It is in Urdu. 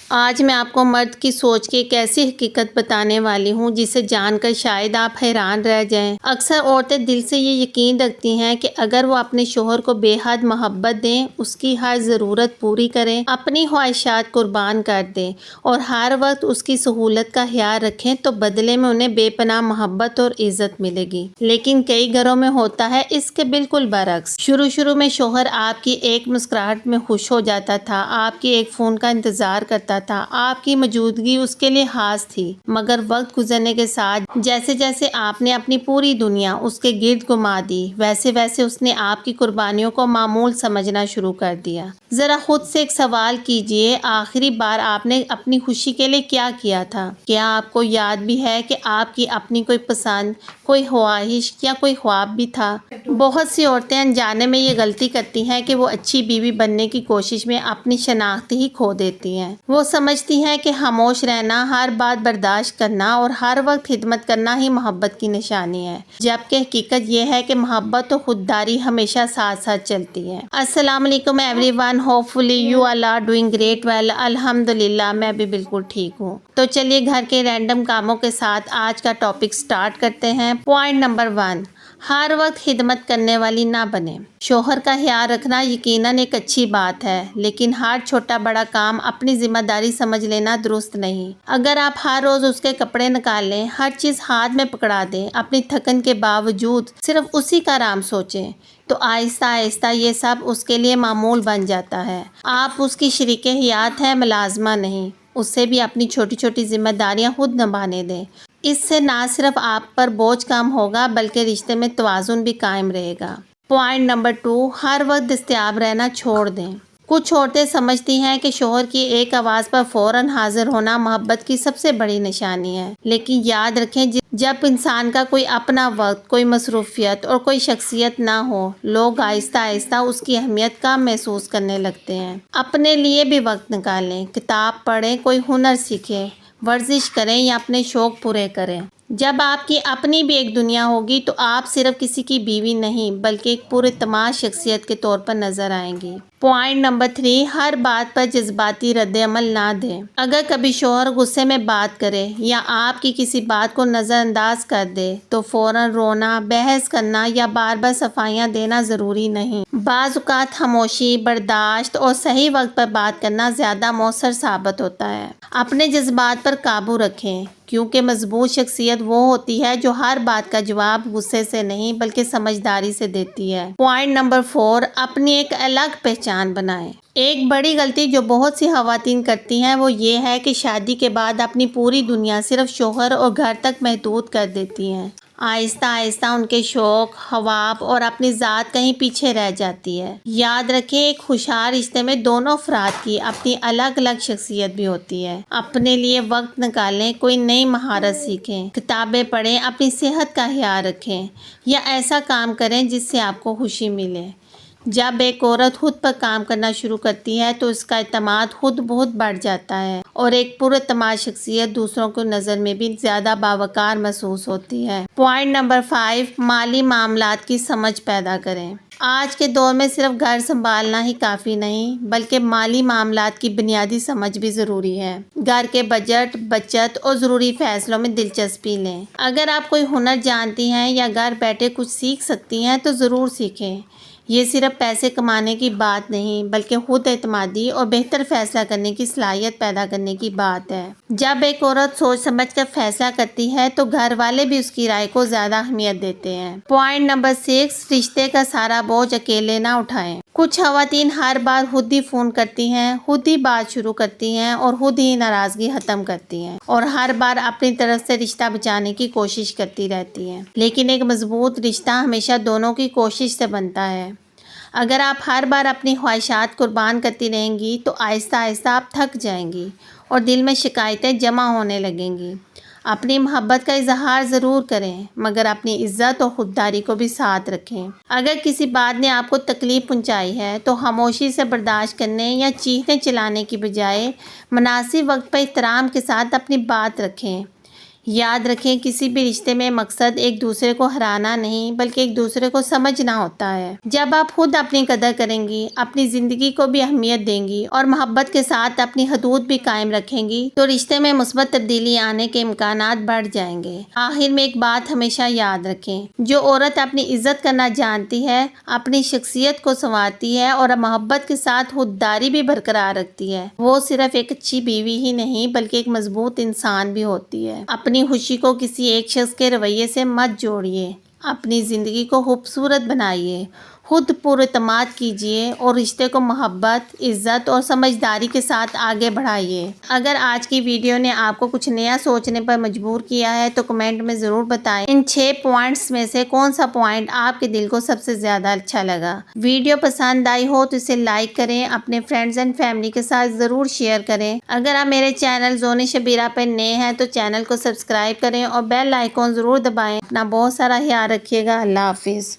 آج میں آپ کو مرد کی سوچ کی ایک ایسی حقیقت بتانے والی ہوں جسے جان کر شاید آپ حیران رہ جائیں۔ اکثر عورتیں دل سے یہ یقین رکھتی ہیں کہ اگر وہ اپنے شوہر کو بے حد محبت دیں، اس کی ہر ضرورت پوری کریں، اپنی خواہشات قربان کر دیں اور ہر وقت اس کی سہولت کا خیال رکھیں تو بدلے میں انہیں بے پناہ محبت اور عزت ملے گی۔ لیکن کئی گھروں میں ہوتا ہے اس کے بالکل برعکس۔ شروع میں شوہر آپ کی ایک مسکراہٹ میں خوش ہو جاتا تھا، آپ کی ایک فون کا انتظار کرتا تھا، آپ کی موجودگی اس کے لیے خاص تھی، مگر وقت گزرنے کے ساتھ جیسے جیسے آپ نے اپنی پوری دنیا اس کے گرد گھما دی، ویسے ویسے اس نے آپ کی قربانیوں کو معمول سمجھنا شروع کر دیا۔ ذرا خود سے ایک سوال کیجئے، آخری بار آپ نے اپنی خوشی کے لیے کیا کیا تھا؟ کیا آپ کو یاد بھی ہے کہ آپ کی اپنی کوئی پسند، کوئی خواہش یا کوئی خواب بھی تھا؟ بہت سی عورتیں انجانے میں یہ غلطی کرتی ہیں کہ وہ اچھی بیوی بننے کی کوشش میں اپنی شناخت ہی کھو دیتی ہیں۔ وہ سمجھتی ہیں کہ خاموش رہنا، ہر بات برداشت کرنا اور ہر وقت خدمت کرنا ہی محبت کی نشانی ہے، جبکہ حقیقت یہ ہے کہ محبت اور خودداری ہمیشہ ساتھ ساتھ چلتی ہے۔ السلام علیکم everyone, hopefully you all are doing great well. الحمدللہ میں بھی بالکل ٹھیک ہوں۔ تو چلیے گھر کے رینڈم کاموں کے ساتھ آج کا ٹاپک سٹارٹ کرتے ہیں۔ پوائنٹ نمبر 1، ہر وقت خدمت کرنے والی نہ بنے۔ شوہر کا خیال رکھنا یقیناً ایک اچھی بات ہے، لیکن ہر چھوٹا بڑا کام اپنی ذمہ داری سمجھ لینا درست نہیں۔ اگر آپ ہر روز اس کے کپڑے نکالیں، ہر چیز ہاتھ میں پکڑا دیں، اپنی تھکن کے باوجود صرف اسی کا آرام سوچیں، تو آہستہ آہستہ یہ سب اس کے لیے معمول بن جاتا ہے۔ آپ اس کی شریک حیات ہیں، ملازمہ نہیں۔ اس سے بھی اپنی چھوٹی چھوٹی ذمہ داریاں خود نبھانے دیں۔ اس سے نہ صرف آپ پر بوجھ کم ہوگا بلکہ رشتے میں توازن بھی قائم رہے گا۔ پوائنٹ نمبر 2، ہر وقت دستیاب رہنا چھوڑ دیں۔ کچھ عورتیں سمجھتی ہیں کہ شوہر کی ایک آواز پر فوراً حاضر ہونا محبت کی سب سے بڑی نشانی ہے، لیکن یاد رکھیں جب انسان کا کوئی اپنا وقت، کوئی مصروفیت اور کوئی شخصیت نہ ہو، لوگ آہستہ آہستہ اس کی اہمیت کم محسوس کرنے لگتے ہیں۔ اپنے لیے بھی وقت نکالیں، کتاب پڑھیں، کوئی ہنر سیکھیں، ورزش کریں یا اپنے شوق پورے کریں۔ جب آپ کی اپنی بھی ایک دنیا ہوگی تو آپ صرف کسی کی بیوی نہیں بلکہ ایک پورے اعتماد شخصیت کے طور پر نظر آئیں گی۔ پوائنٹ نمبر 3، ہر بات پر جذباتی رد عمل نہ دیں۔ اگر کبھی شوہر غصے میں بات کرے یا آپ کی کسی بات کو نظر انداز کر دے تو فوراً رونا، بحث کرنا یا بار بار صفائیاں دینا ضروری نہیں۔ بعض اوقات خاموشی، برداشت اور صحیح وقت پر بات کرنا زیادہ مؤثر ثابت ہوتا ہے۔ اپنے جذبات پر قابو رکھیں، کیونکہ مضبوط شخصیت وہ ہوتی ہے جو ہر بات کا جواب غصے سے نہیں بلکہ سمجھداری سے دیتی ہے۔ پوائنٹ نمبر 4، اپنی ایک الگ پہچان بنائیں۔ ایک بڑی غلطی جو بہت سی خواتین کرتی ہیں وہ یہ ہے کہ شادی کے بعد اپنی پوری دنیا صرف شوہر اور گھر تک محدود کر دیتی ہیں۔ آہستہ آہستہ ان کے شوق، خواب اور اپنی ذات کہیں پیچھے رہ جاتی ہے۔ یاد رکھیں، ایک خوشحال رشتے میں دونوں افراد کی اپنی الگ الگ شخصیت بھی ہوتی ہے۔ اپنے لیے وقت نکالیں، کوئی نئی مہارت سیکھیں، کتابیں پڑھیں، اپنی صحت کا خیال رکھیں یا ایسا کام کریں جس سے آپ کو خوشی ملے۔ جب ایک عورت خود پر کام کرنا شروع کرتی ہے تو اس کا اعتماد خود بہت بڑھ جاتا ہے اور ایک پر اعتماد شخصیت دوسروں کی نظر میں بھی زیادہ باوقار محسوس ہوتی ہے۔ پوائنٹ نمبر 5، مالی معاملات کی سمجھ پیدا کریں۔ آج کے دور میں صرف گھر سنبھالنا ہی کافی نہیں بلکہ مالی معاملات کی بنیادی سمجھ بھی ضروری ہے۔ گھر کے بجٹ، بچت اور ضروری فیصلوں میں دلچسپی لیں۔ اگر آپ کوئی ہنر جانتی ہیں یا گھر بیٹھے کچھ سیکھ سکتی ہیں تو ضرور سیکھیں۔ یہ صرف پیسے کمانے کی بات نہیں بلکہ خود اعتمادی اور بہتر فیصلہ کرنے کی صلاحیت پیدا کرنے کی بات ہے۔ جب ایک عورت سوچ سمجھ کر فیصلہ کرتی ہے تو گھر والے بھی اس کی رائے کو زیادہ اہمیت دیتے ہیں۔ پوائنٹ نمبر 6، رشتے کا سارا بوجھ اکیلے نہ اٹھائیں۔ کچھ خواتین ہر بار خود ہی فون کرتی ہیں، خود ہی بات شروع کرتی ہیں اور خود ہی ناراضگی ختم کرتی ہیں اور ہر بار اپنی طرف سے رشتہ بچانے کی کوشش کرتی رہتی ہیں، لیکن ایک مضبوط رشتہ ہمیشہ دونوں کی کوشش سے بنتا ہے۔ اگر آپ ہر بار اپنی خواہشات قربان کرتی رہیں گی تو آہستہ آہستہ آپ تھک جائیں گی اور دل میں شکایتیں جمع ہونے لگیں گی۔ اپنی محبت کا اظہار ضرور کریں مگر اپنی عزت اور خودداری کو بھی ساتھ رکھیں۔ اگر کسی بات نے آپ کو تکلیف پہنچائی ہے تو خاموشی سے برداشت کرنے یا چیخنے چلانے کی بجائے مناسب وقت پر احترام کے ساتھ اپنی بات رکھیں۔ یاد رکھیں کسی بھی رشتے میں مقصد ایک دوسرے کو ہرانا نہیں بلکہ ایک دوسرے کو سمجھنا ہوتا ہے۔ جب آپ خود اپنی قدر کریں گی، اپنی زندگی کو بھی اہمیت دیں گی اور محبت کے ساتھ اپنی حدود بھی قائم رکھیں گی تو رشتے میں مثبت تبدیلی آنے کے امکانات بڑھ جائیں گے۔ آخر میں ایک بات ہمیشہ یاد رکھیں، جو عورت اپنی عزت کرنا جانتی ہے، اپنی شخصیت کو سنوارتی ہے اور محبت کے ساتھ خودداری بھی برقرار رکھتی ہے، وہ صرف ایک اچھی بیوی ہی نہیں بلکہ ایک مضبوط انسان بھی ہوتی ہے۔ اپنی خوشی کو کسی ایک شخص کے رویے سے مت جوڑیے، اپنی زندگی کو خوبصورت بنائیے، خود پر اعتماد کیجیے اور رشتے کو محبت، عزت اور سمجھداری کے ساتھ آگے بڑھائیے۔ اگر آج کی ویڈیو نے آپ کو کچھ نیا سوچنے پر مجبور کیا ہے تو کمنٹ میں ضرور بتائیں ان 6 پوائنٹس میں سے کون سا پوائنٹ آپ کے دل کو سب سے زیادہ اچھا لگا۔ ویڈیو پسند آئی ہو تو اسے لائک کریں، اپنے فرینڈز اینڈ فیملی کے ساتھ ضرور شیئر کریں۔ اگر آپ میرے چینل زون شبیرہ پر نئے ہیں تو چینل کو سبسکرائب کریں اور بیل آئیکن ضرور دبائیں۔ اپنا بہت سارا خیال رکھیے گا۔ اللہ حافظ۔